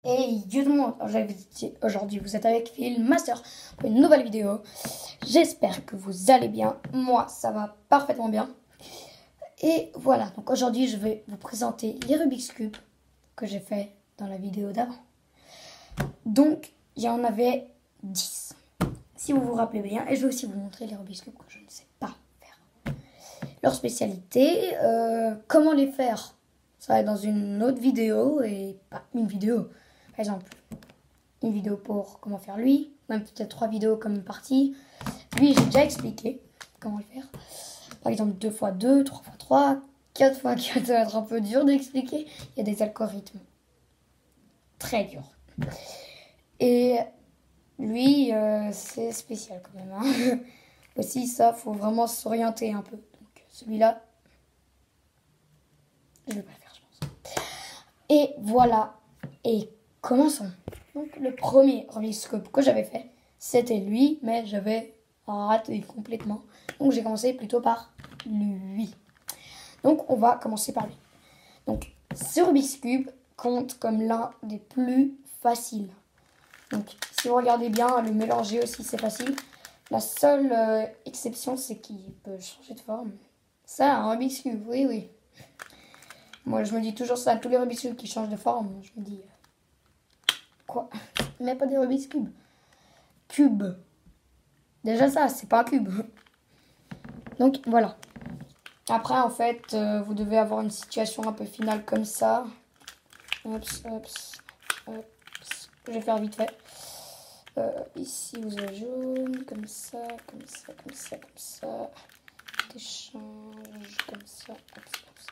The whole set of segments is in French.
Et yo tout le monde, aujourd'hui vous êtes avec Phil Master pour une nouvelle vidéo. J'espère que vous allez bien, moi ça va parfaitement bien. Et voilà, donc aujourd'hui je vais vous présenter les Rubik's Cube que j'ai fait dans la vidéo d'avant. Donc il y en avait 10, si vous vous rappelez bien, et je vais aussi vous montrer les Rubik's Cube que je ne sais pas faire. Leur spécialité, comment les faire, ça va être dans une autre vidéo et pas une vidéo. Par exemple, une vidéo pour comment faire lui, même peut-être 3 vidéos comme une partie. Lui, j'ai déjà expliqué comment le faire. Par exemple, 2x2, 3x3, 4x4, ça va être un peu dur d'expliquer. Il y a des algorithmes très durs. Et lui, c'est spécial quand même. Hein. Aussi, ça, faut vraiment s'orienter un peu. Donc, celui-là, je vais pas le faire, je pense. Et voilà. Et commençons. Donc le premier Rubik's Cube que j'avais fait, c'était lui, mais j'avais raté complètement. Donc j'ai commencé plutôt par lui. Donc on va commencer par lui. Donc ce Rubik's Cube compte comme l'un des plus faciles. Donc si vous regardez bien, le mélanger aussi c'est facile. La seule exception c'est qu'il peut changer de forme. Ça, un Rubik's Cube, oui oui. Moi je me dis toujours ça, tous les Rubik's Cube qui changent de forme, je me dis... Quoi? Mais pas des Rubik's Cube. Cube. Déjà ça, c'est pas un cube. Donc voilà. Après en fait, vous devez avoir une situation un peu finale comme ça. Hops, hops, hops. Je vais faire vite fait. Ici vous avez jaune, comme ça, comme ça, comme ça, comme ça. Échange comme ça. Hops, hops.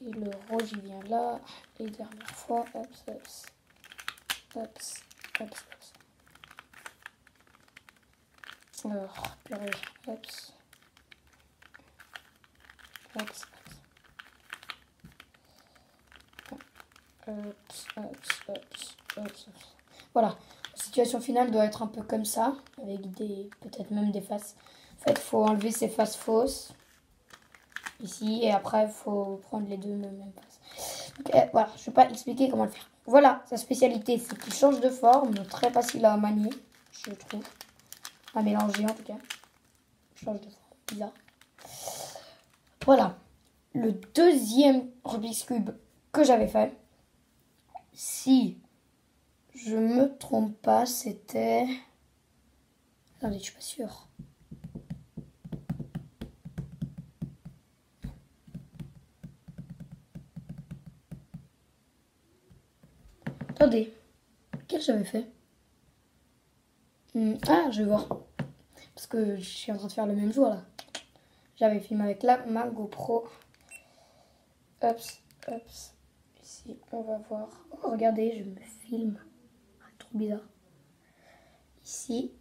Et le rouge il vient là. Et dernière fois, hops, hops. Hops, hops, hops. Alors, purée, hops. Hops, hops, hops, hops, hops. Voilà, la situation finale doit être un peu comme ça, avec peut-être même des faces. En fait, il faut enlever ces faces fausses, ici, et après, il faut prendre les deux mêmes faces. Donc, voilà, je ne vais pas expliquer comment le faire. Voilà, sa spécialité, c'est qu'il change de forme, très facile à manier, je trouve. À mélanger en tout cas. Change de forme, bizarre. Voilà. Le deuxième Rubik's Cube que j'avais fait, si je me trompe pas, c'était... Attendez, je suis pas sûre. Attendez, quel j'avais fait? Ah, je vais voir. Parce que je suis en train de faire le même jour là. J'avais filmé avec ma GoPro. Hops, hops. Ici, on va voir. Oh, regardez, je me filme. Ah, trop bizarre. Ici.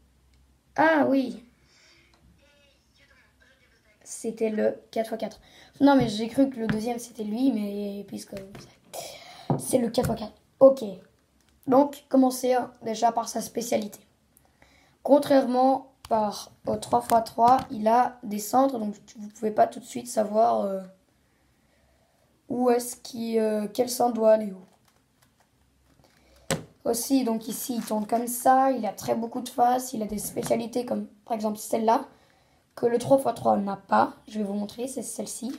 Ah oui. C'était le 4x4. Non, mais j'ai cru que le deuxième c'était lui, mais puisque c'est le 4x4. Ok. Donc, commencer déjà par sa spécialité. Contrairement au 3x3, il a des centres, donc vous ne pouvez pas tout de suite savoir où est-ce quel centre doit aller où. Aussi, donc ici, il tourne comme ça, il a très beaucoup de faces, il a des spécialités comme par exemple celle-là, que le 3x3 n'a pas. Je vais vous montrer, c'est celle-ci.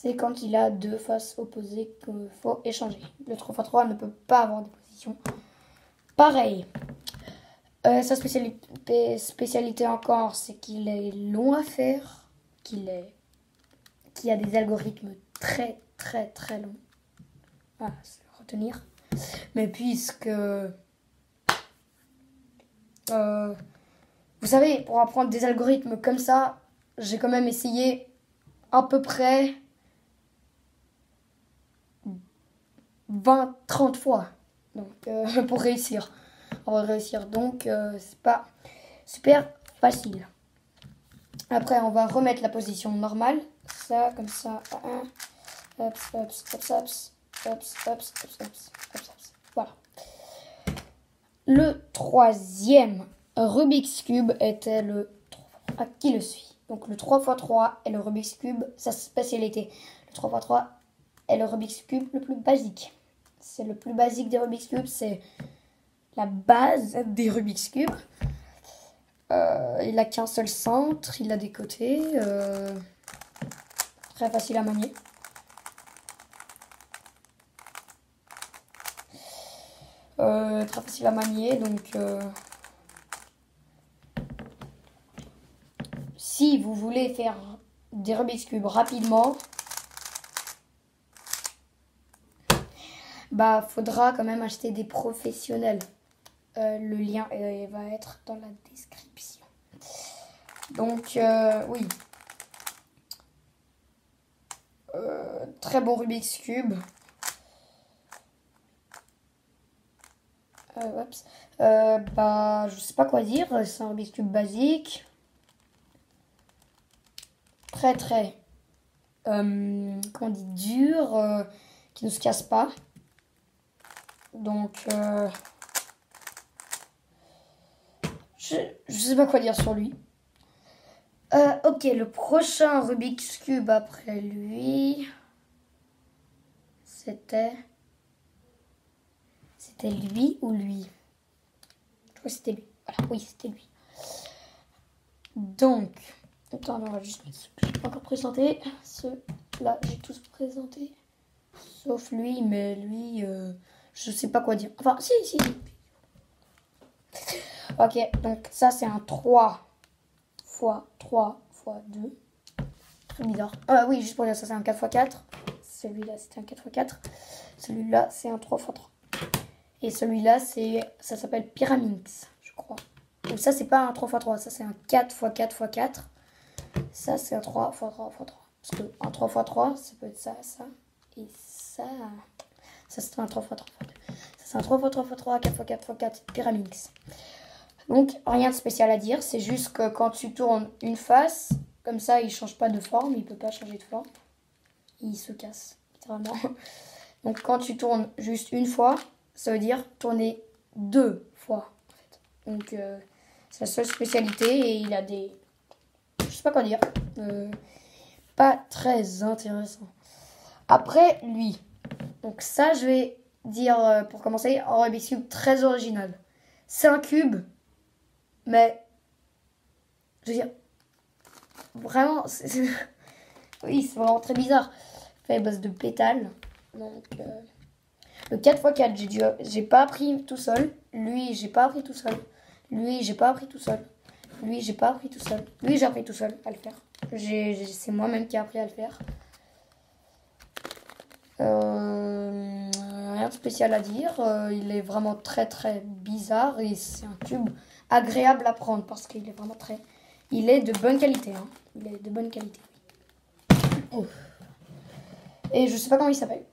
C'est quand il a deux faces opposées qu'il faut échanger. Le 3x3 ne peut pas avoir des positions pareilles. Sa spécialité encore, c'est qu'il est long à faire, qu'il a des algorithmes très très très longs. Voilà, c'est à retenir. Mais puisque... vous savez, pour apprendre des algorithmes comme ça, j'ai quand même essayé à peu près 20-30 fois. Donc, pour réussir. On va réussir. Donc, c'est pas super facile. Après, on va remettre la position normale. Ça, comme ça. Hops, hops, hops, hops. Hops, hops, hops, hops, hops, hops. Voilà. Le troisième Rubik's Cube était le 3x3 qui le suit. Donc le 3x3 est le Rubik's Cube, sa spécialité. Le 3x3 est le Rubik's Cube le plus basique. C'est le plus basique des Rubik's Cube, c'est la base des Rubik's Cube. Il n'a qu'un seul centre, il a des côtés. Très facile à manier. Très facile à manier, donc si vous voulez faire des Rubik's Cube rapidement, bah faudra quand même acheter des professionnels. Le lien va être dans la description. Donc oui, très bon Rubik's Cube. Bah je sais pas quoi dire, c'est un Rubik's Cube basique. Très comment on dit, dur, qui ne se casse pas. Donc je sais pas quoi dire sur lui. Ok, le prochain Rubik's Cube après lui, c'était lui ou lui? Je crois que c'était lui. Voilà, oui, c'était lui. Donc, attends, on va juste mettre ceux que je n'ai pas encore présenté. Ceux-là, j'ai tous présenté. Sauf lui, mais lui, je sais pas quoi dire. Enfin, si. Ok, donc ça, c'est un 3 x 3 x 2. Très bizarre. Oui, juste pour dire ça, c'est un 4 x 4. Celui-là, c'était un 4 x 4. Celui-là, c'est un 3 x 3. Et celui-là, ça s'appelle Pyraminx, je crois. Donc ça, c'est pas un 3 x 3. Ça, c'est un 4 x 4 x 4. Ça, c'est un 3 x 3 x 3. Parce qu'un 3 x 3, ça peut être ça, ça. Et ça, c'est un 3 x 3 x 2. Ça, c'est un 3 x 3 x 3, 4 x 4 x 4, Pyraminx. Donc, rien de spécial à dire. C'est juste que quand tu tournes une face, comme ça, il change pas de forme. Il peut pas changer de forme. Il se casse, littéralement. Donc, quand tu tournes juste une fois, ça veut dire tourner 2 fois. En fait. Donc, c'est la seule spécialité. Et il a des... Je sais pas quoi dire. Pas très intéressant. Après, lui. Donc ça, je vais dire, pour commencer, un Rubik's Cube très original. C'est un cube, mais... Je veux dire... Vraiment, oui, c'est vraiment très bizarre. Fait à base de pétales. Donc, le 4x4, j'ai pas appris tout seul. Lui, j'ai pas appris tout seul. Lui, j'ai pas appris tout seul. Lui, j'ai pas appris tout seul. Lui, j'ai appris tout seul à le faire. C'est moi-même qui ai appris à le faire. Rien de spécial à dire. Il est vraiment très bizarre et c'est un cube agréable à prendre parce qu'il est vraiment très... Il est de bonne qualité. Hein. Il est de bonne qualité. Oh. Et je sais pas comment il s'appelle.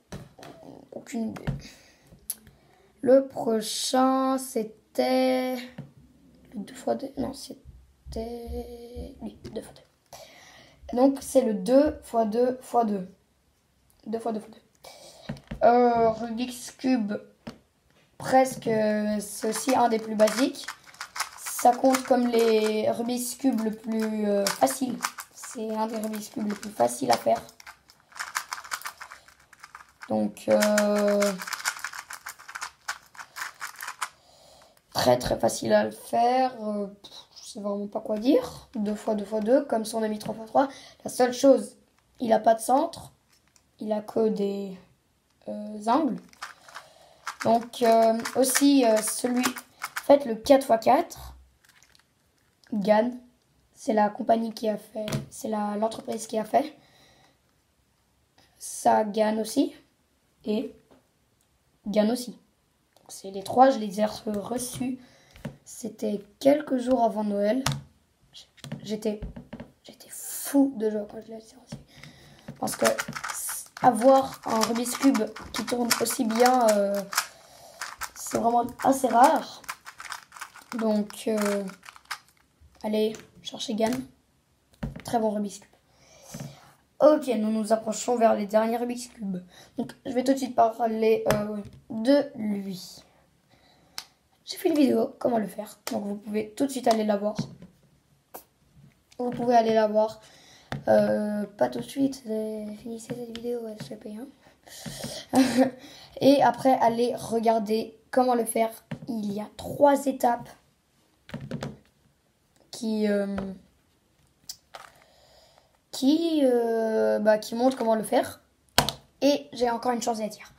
Aucune idée. Le prochain, c'était... Le 2x2. Non, c'était... Oui, 2x2. Donc, c'est le 2x2x2. 2x2x2. Rubik's Cube, presque, c'est aussi un des plus basiques. Ça compte comme les Rubik's Cube le plus facile. C'est un des Rubik's Cube le plus facile à faire. Donc, très facile à le faire. Je sais vraiment pas quoi dire. 2x2x2, comme son ami 3x3. La seule chose, il a pas de centre. Il a que des angles. Donc, aussi, celui... En fait, le 4x4, GAN, c'est la compagnie qui a fait... C'est l'entreprise qui a fait. Ça, GAN aussi. Et GAN aussi. C'est les trois, je les ai reçus. C'était quelques jours avant Noël. J'étais fou de joie quand je les ai reçus. Parce que avoir un Rubik's Cube qui tourne aussi bien, c'est vraiment assez rare. Donc, allez, cherchez GAN. Très bon Rubik's Cube. Ok, nous nous approchons vers les derniers Rubik's Cube. Donc, je vais tout de suite parler de lui. J'ai fait une vidéo, comment le faire. Donc, vous pouvez tout de suite aller la voir. Vous pouvez aller la voir. Pas tout de suite, finissez cette vidéo, elle se paye. Et après, allez regarder comment le faire. Il y a 3 étapes qui montrent comment le faire. Et j'ai encore une chose à dire.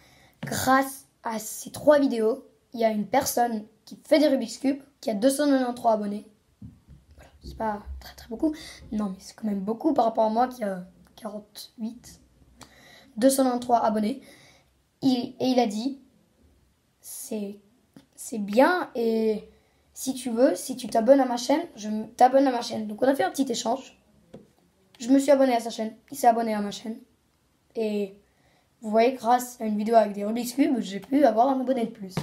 Grâce à ces 3 vidéos, il y a une personne qui fait des Rubik's Cube qui a 293 abonnés. Voilà, c'est pas très très beaucoup. Non, mais c'est quand même beaucoup par rapport à moi qui a 48. 293 abonnés. Et il a dit, c'est bien et si tu veux, si tu t'abonnes à ma chaîne, je t'abonne à ma chaîne. Donc on a fait un petit échange. Je me suis abonné à sa chaîne, il s'est abonné à ma chaîne. Et vous voyez, grâce à une vidéo avec des Rubik's Cube, j'ai pu avoir un abonné de plus.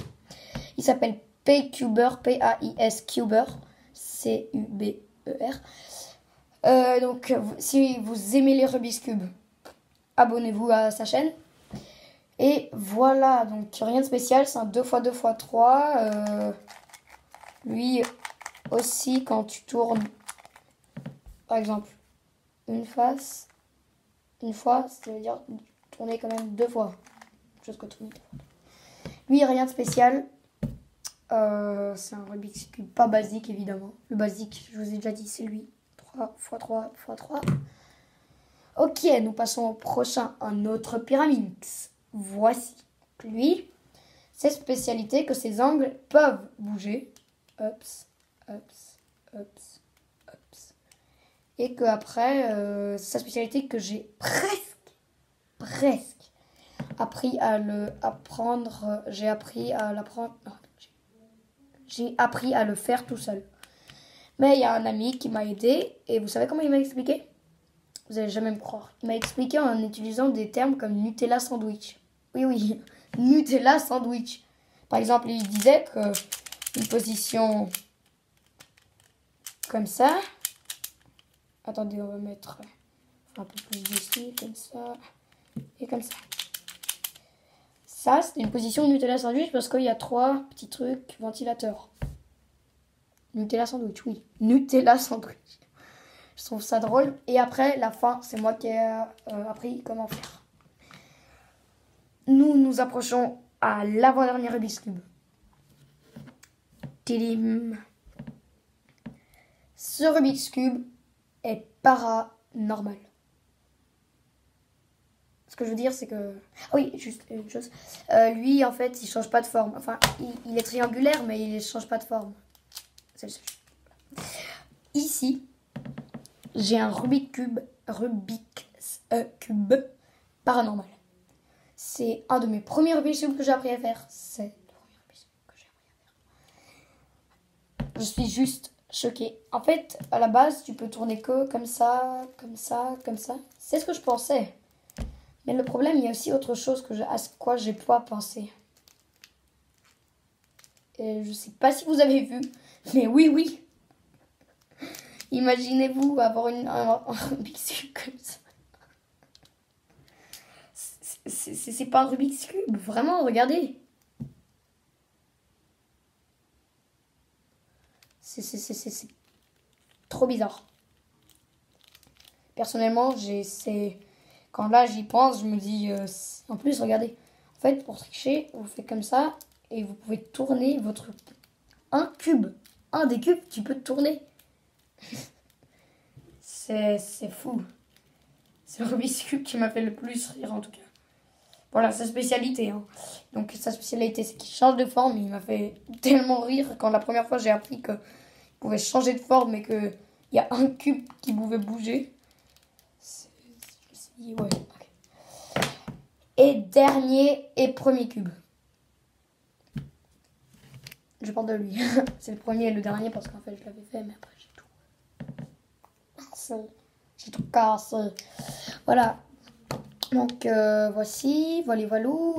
Il s'appelle Paicuber, P-A-I-S Cuber, C-U-B-E-R. Donc si vous aimez les Rubik's Cube, abonnez-vous à sa chaîne. Et voilà, donc rien de spécial, c'est un 2x2x3. Lui aussi, quand tu tournes, par exemple, une fois, ça veut dire tourner quand même 2 fois. Chose que tourner 2 fois. Lui, rien de spécial. C'est un Rubik's Cube pas basique, évidemment. Le basique, je vous ai déjà dit, c'est lui. 3x3x3. Ok, nous passons au prochain, un autre Pyramix. Voici. Lui, ses spécialités que ses angles peuvent bouger. Ups, ups, ups, ups. Et que après, sa spécialité que j'ai presque appris à l'apprendre. J'ai appris à l'apprendre. J'ai appris à le faire tout seul. Mais il y a un ami qui m'a aidé. Et vous savez comment il m'a expliqué? Vous allez jamais me croire. Il m'a expliqué en utilisant des termes comme Nutella sandwich. Oui, Nutella sandwich. Par exemple, il disait que une position comme ça. Attendez, on va mettre un peu plus d'ici, comme ça et comme ça. Ça, c'est une position Nutella sandwich parce qu'il y a 3 petits trucs ventilateurs. Nutella sandwich, oui. Nutella sandwich. Je trouve ça drôle. Et après, la fin, c'est moi qui ai appris comment faire. Nous approchons à l'avant-dernier Rubik's Cube. Tidim. Ce Rubik's Cube est paranormal. Ce que je veux dire, c'est que... Ah oui, juste une chose. Lui, en fait, il change pas de forme. Enfin, il est triangulaire, mais il change pas de forme. C'est le seul. Ici, j'ai un Rubik's Cube paranormal. C'est un de mes premiers Rubik's Cube que j'ai appris à faire. C'est le premier Rubik's Cube que j'ai appris à faire. Je suis juste choquée. En fait, à la base, tu peux tourner que comme ça, comme ça, comme ça. C'est ce que je pensais. Mais le problème, il y a aussi autre chose à quoi j'ai pas pensé. Et je sais pas si vous avez vu, mais oui. Imaginez-vous avoir un Rubik's Cube comme ça. C'est pas un Rubik's Cube, vraiment, regardez. C'est trop bizarre. Personnellement, quand là j'y pense, je me dis... en plus, regardez. En fait, pour tricher, vous faites comme ça et vous pouvez tourner votre... Un cube. Un des cubes, tu peux tourner. C'est fou. C'est le Rubik's Cube qui m'a fait le plus rire en tout cas. Voilà, sa spécialité. Hein. Donc sa spécialité, c'est qu'il change de forme. Il m'a fait tellement rire quand la première fois j'ai appris qu'il pouvait changer de forme et qu'il y a un cube qui pouvait bouger. Je me suis dit, ouais, ok. Et dernier et premier cube. Je parle de lui. C'est le premier et le dernier parce qu'en fait je l'avais fait, mais après j'ai tout cassé. J'ai tout cassé. Voilà. Donc voici, voilou.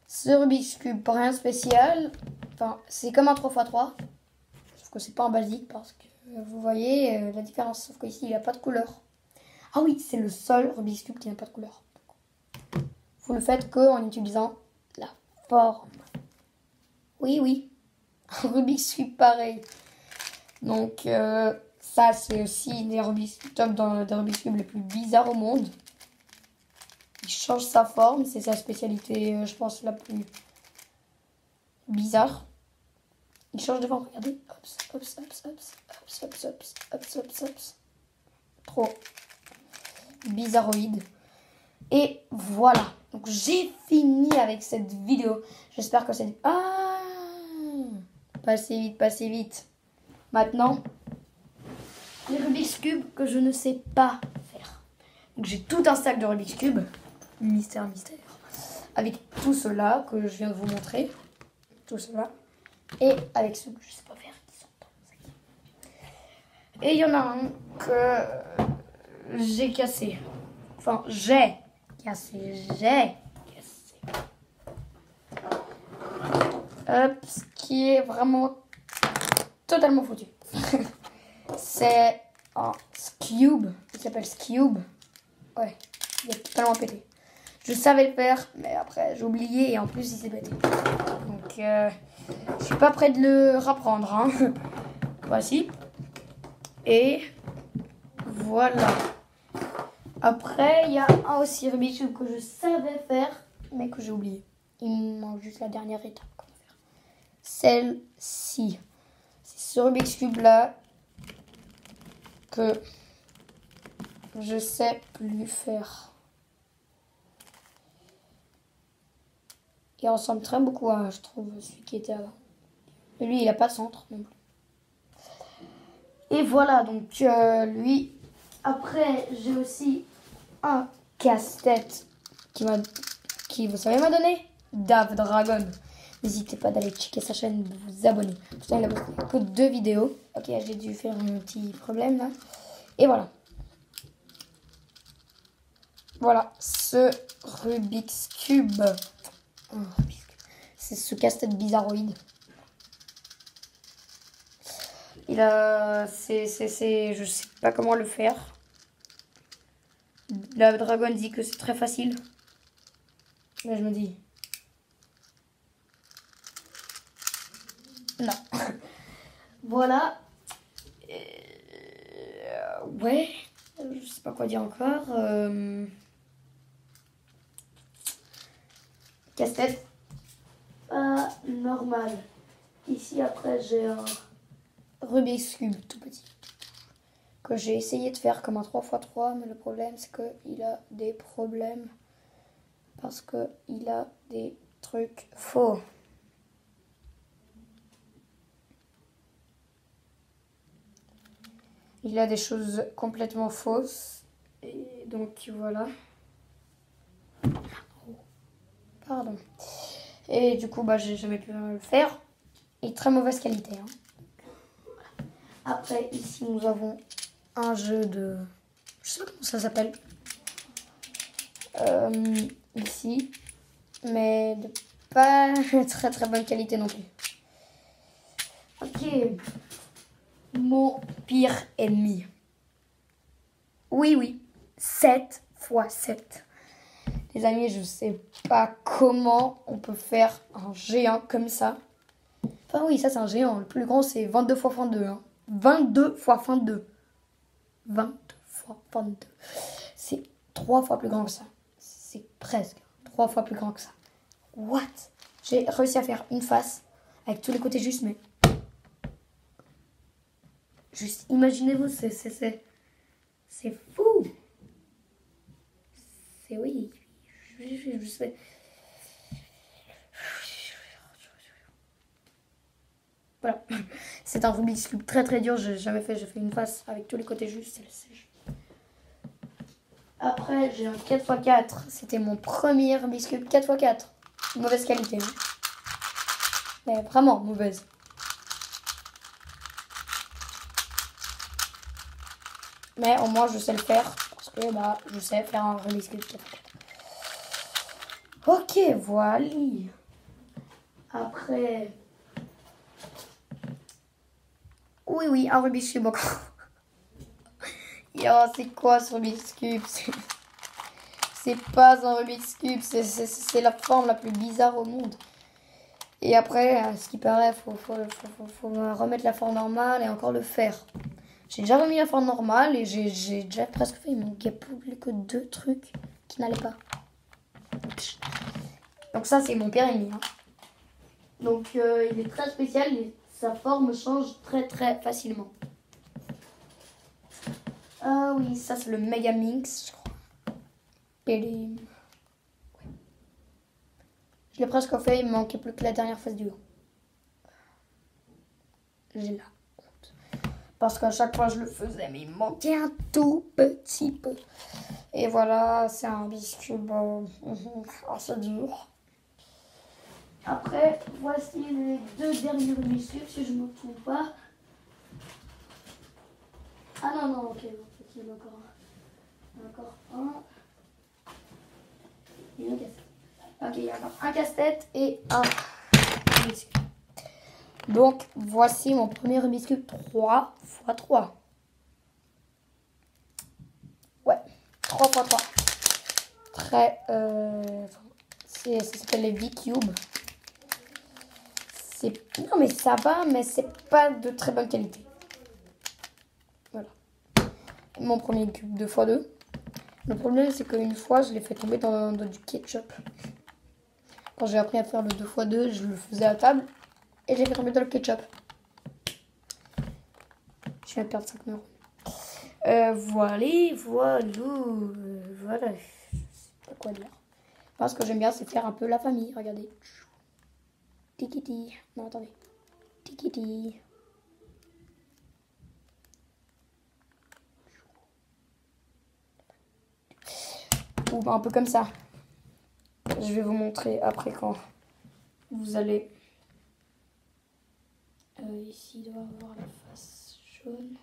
Ce Rubik's Cube, pas rien de spécial. Enfin, c'est comme un 3x3. Sauf que c'est pas un basique parce que vous voyez la différence. Sauf qu'ici, il n'y a pas de couleur. Ah oui, c'est le seul Rubik's Cube qui n'a pas de couleur. Vous le faites qu'en utilisant la forme. Oui. Un Rubik's Cube pareil. Donc, ça ça, c'est aussi des top dans des Rubik's Cube les plus bizarres au monde. Il change sa forme, c'est sa spécialité, je pense, la plus bizarre. Il change de forme, regardez. Hops, hops, hops, hops, hops, hops, hops, hops, hops, hops. Trop bizarroïde. Et voilà. Donc j'ai fini avec cette vidéo. J'espère que c'est... Ah, passez vite, passez vite. Maintenant, les Rubik's Cube que je ne sais pas faire. Donc j'ai tout un sac de Rubik's Cube. Mystère, mystère. Avec tout cela que je viens de vous montrer. Tout cela. Et avec ceux que je ne sais pas faire qui sont dans mon sac. Et il y en a un que j'ai cassé. Enfin, j'ai cassé. Hop, ce qui est vraiment totalement foutu. C'est un Scube. Il s'appelle Scube. Ouais, il est totalement pété. Je savais le faire, mais après j'ai oublié et en plus il s'est pété. Donc je suis pas prêt de le reprendre. Hein. Voici. Et voilà. Après il y a un aussi Rubik's Cube que je savais faire, mais que j'ai oublié. Il me manque juste la dernière étape. Comment faire. Celle-ci. C'est ce Rubik's Cube là que je sais plus faire. Il ressemble très beaucoup à, je trouve, celui qui était avant. Et lui, il n'a pas de centre non plus. Et voilà, donc lui. Après, j'ai aussi un casse-tête qui, vous savez, m'a donné Dave Dragon. N'hésitez pas d'aller checker sa chaîne, de vous abonner. Putain, il a posté que 2 vidéos. Ok, j'ai dû faire un petit problème là. Et voilà. Voilà, ce Rubik's Cube. C'est ce casse-tête bizarroïde. Il a... je sais pas comment le faire. La Dragon dit que c'est très facile. Mais je me dis... Non. Voilà. Ouais. Je sais pas quoi dire encore. Casse-tête. Pas normal. Ici, après, j'ai un Rubik's Cube tout petit. Que j'ai essayé de faire comme un 3x3. Mais le problème, c'est qu'il a des problèmes. Parce qu'il a des trucs faux. Il a des choses complètement fausses. Et donc, voilà. Pardon. Et du coup, j'ai jamais pu le faire. Et très mauvaise qualité. Hein. Après, ici, nous avons un jeu de... Je sais pas comment ça s'appelle. Ici. Mais de pas très très bonne qualité non plus. Ok. Mon pire ennemi. Oui. 7 x 7. Les amis, je sais pas comment on peut faire un géant comme ça. Enfin oui, ça c'est un géant. Le plus grand c'est 22 x 22. Hein. 22 x 22. 22 x 22. C'est 3 fois plus grand que ça. C'est presque 3 fois plus grand que ça. What? J'ai réussi à faire une face avec tous les côtés justes, mais... Juste imaginez-vous, c'est fou. C'est oui. Je sais. Voilà. C'est un Rubik's Cube très très dur. J'ai jamais fait. J'ai fait une face avec tous les côtés justes. Après, j'ai un 4x4. C'était mon premier Rubik's Cube 4x4. Mauvaise qualité. Hein. Mais vraiment mauvaise. Mais au moins, je sais le faire. Parce que je sais faire un Rubik's Cube 4x4. Ok, voilà. Après... Oui, un Rubik's Cube encore. Yo, c'est quoi ce Rubik's Cube? C'est pas un Rubik's Cube, c'est la forme la plus bizarre au monde. Et après, ce qui paraît, faut remettre la forme normale et encore le faire. J'ai déjà remis la forme normale et j'ai déjà presque fait. Il manquait plus que 2 trucs qui n'allaient pas. Donc ça, c'est mon périmètre. Hein. Donc il est très spécial et sa forme change très très facilement. Ah oui, ça c'est le Megaminx, je crois. Et je l'ai presque fait, il me manquait plus que la dernière phase du haut. J'ai la honte. Parce qu'à chaque fois je le faisais, mais il me manquait un tout petit peu. Et voilà, c'est un biscuit bon, assez dur. Après, voici les 2 derniers biscuits, si je ne me trompe pas. Ah non, non, ok, il y en a encore un. Il y en a encore un. Et un casse-tête. Ok, il y a encore un casse-tête et un biscuit. Donc, voici mon premier biscuit 3 x 3. Ouais, 3 x 3. Très, ça s'appelle les V-Cube. Non, mais ça va, mais c'est pas de très bonne qualité. Voilà. Mon premier cube 2x2. Le problème, c'est qu'une fois, je l'ai fait tomber dans du ketchup. Quand j'ai appris à faire le 2x2, je le faisais à table et j'ai fait tomber dans le ketchup. Je viens de perdre 5 euros. Voilà. Je sais pas quoi dire. Moi, ce que j'aime bien, c'est faire un peu la famille. Regardez. Tikiti. Non, attendez. Tikiti. Ou un peu comme ça. Je vais vous montrer après quand vous allez. Ici, il doit avoir la face jaune.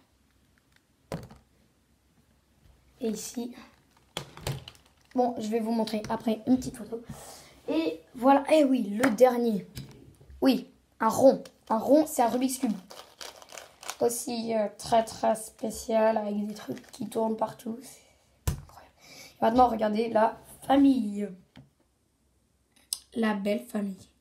Et ici. Bon, je vais vous montrer après une petite photo. Et voilà. Eh oui, le dernier. Oui, un rond. Un rond, c'est un Rubik's Cube. Aussi très très spécial avec des trucs qui tournent partout. C'est incroyable. Et maintenant, regardez la famille. La belle famille.